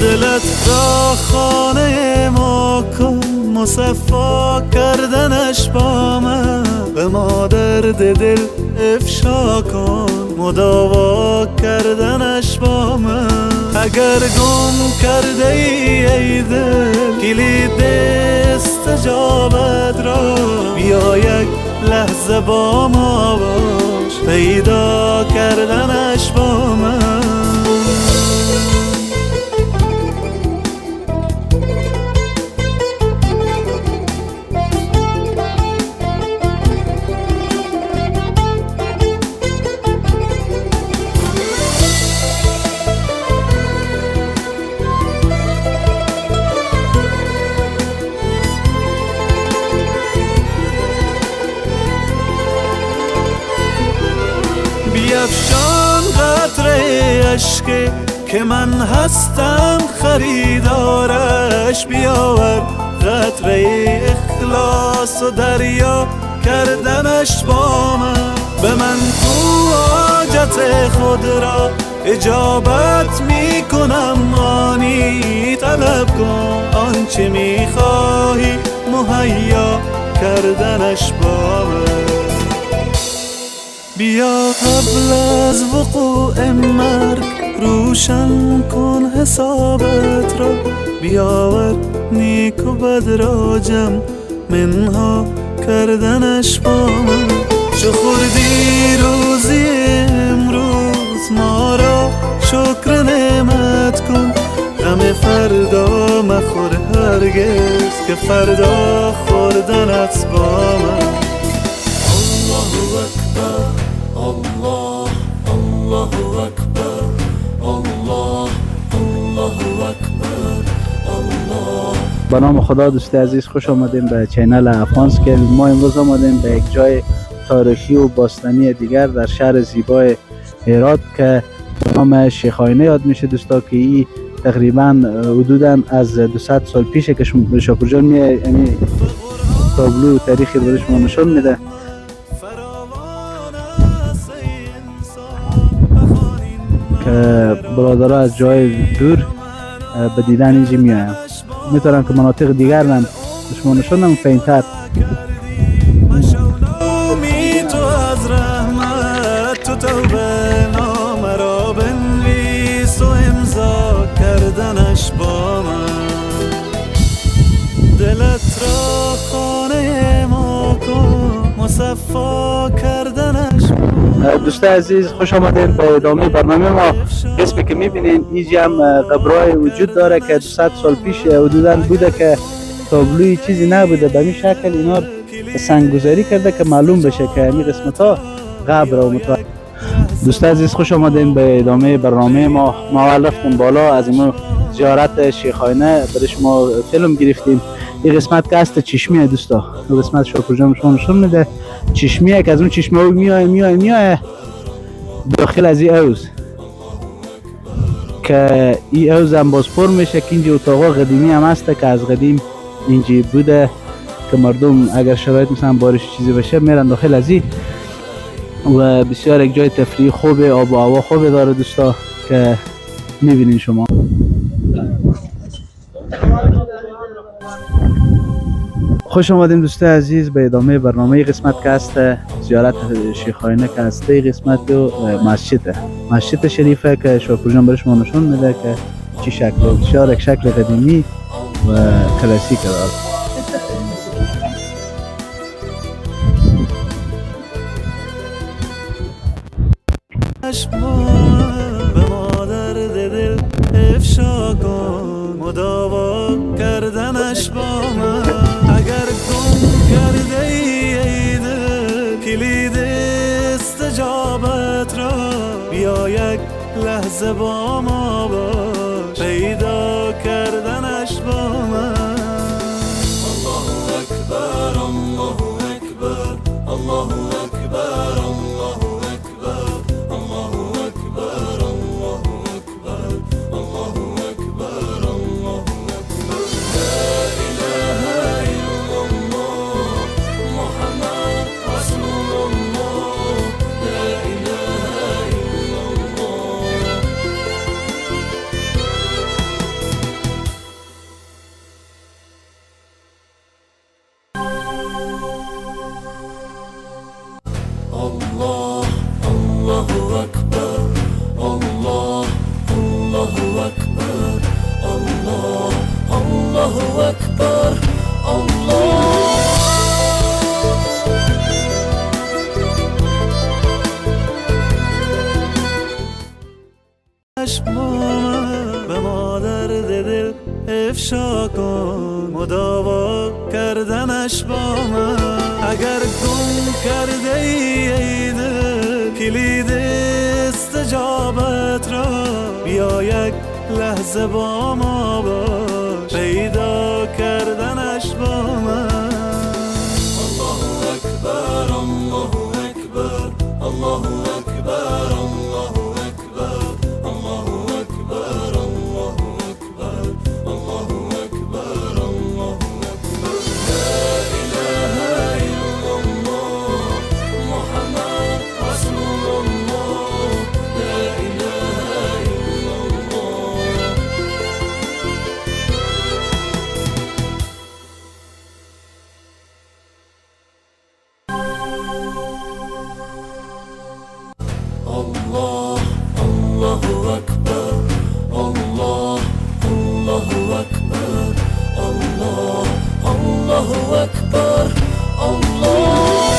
دلت را خانه ما کن، مصفا کردنش با من، به ما درد دل افشا کن، مداوا کردنش با من. اگر گم کرده ای دل کلید استجابت را، بیا یک لحظه با ما باش، پیدا کردنش با من. بیفشان قطره اشک که من هستم خریدارش، بیاور قطره اخلاص و دریا کردنش با من. به من کو حاجت خود را اجابت می کنم، آنی طلب کن آنچه می خواهی مهیا کردنش با من. بیا قبل از وقوع مرگ روشن کن حسابت را، بیاور نیک و بد را جمع منها کردنش با من. چو خوردی روزی امروز ما را شکر نعمت کن، غم فردا مخور هرگز که فردا خوردنت با من. الله اکبر، الله الله اکبر، الله الله اکبر، الله. به نام خدا دوست عزیز، خوش آمدیم به چینل افغانسکیل. ما امروز آمدیم به یک جای تاریخی و باستانی دیگر در شهر زیبای هرات که به نام شیخانه یاد میشه دوستا، که این تقریبا حدودا از 200 سال پیشه که شاپور جان یعنی تابلو تاریخی رو برش ما نشون میده که برادرها از جای دور به دیدن اینجا میایم. میتونم که مناطق دیگر هم شما نشونم فینتر. تو از رحمت تو توبه نام را بنویس و امضا کردنش با من. دلت را خانه ما کن، مصفا کردنش. دوست عزیز خوش آمدین به ادامه برنامه ما. قسمی که میبینین اینجا هم قبرهای وجود داره که 200 سال پیش حدوداً بوده که تابلوی چیزی نبوده، به این شکل اینا سنگگذاری کرده که معلوم بشه که این قسمت ها قبر و متوجه. دوست عزیز خوش آمدین به ادامه برنامه ما. ما رفتیم بالا از این زیارت شیخانه برای شما فیلم گرفتیم. این قسمت که هست چشمیه دوستا، این قسمت شاپور جان شما نشون میده چشمیه که از اون چشمه ها میای داخل از این اوز که این اوز هم باز پر میشه که اینجا اتاقا قدیمی هم هسته که از قدیم اینجا بوده که مردم اگر شرایط مثلا بارش چیزی بشه میرن داخل از این. و بسیار یک جای تفریح خوبه، آب و هوا خوبه داره دوستا که میبینین شما. خوش آمدیم دوست عزیز به ادامه برنامه. قسمت که هست زیارت شیخانه که هست، قسمت مسجد شریفه که شاپور جان برش ما نشون میده که چی شکل، بسیار یک شکل قدیمی و کلاسیک داره. چشمام به ما درد دل افشا کن، مداوا کردنش با من. اگر گم کرده ای دل کلید استجابت را، بیا یک لحظه با ما باش، پیدا کردنش با من. الله اکبر، الله اکبر، الله اکبر، الله اکبر، الله اکبر، الله اکبر، الله اکبر، الله اکبر. لا اله الا الله محمد رسول الله، لا اله الا الله. الله الله أكبر، الله الله أكبر، الله الله أكبر، الله. چشمام به ما درد دل افشا کن، مداوا کردنش با من. اگر گم کرده ای دل کلید استجابت را، بیا یک لحظه با ما باش، پیدا کردنش با من. الله اکبر، الله اکبر، الله اکبر، الله اکبر، الله اکبر، الله اکبر، الله اکبر، الله اکبر. لا اله الا الله محمد رسول الله، لا اله الا الله. الله الله أكبر، الله الله أكبر، الله الله أكبر، الله.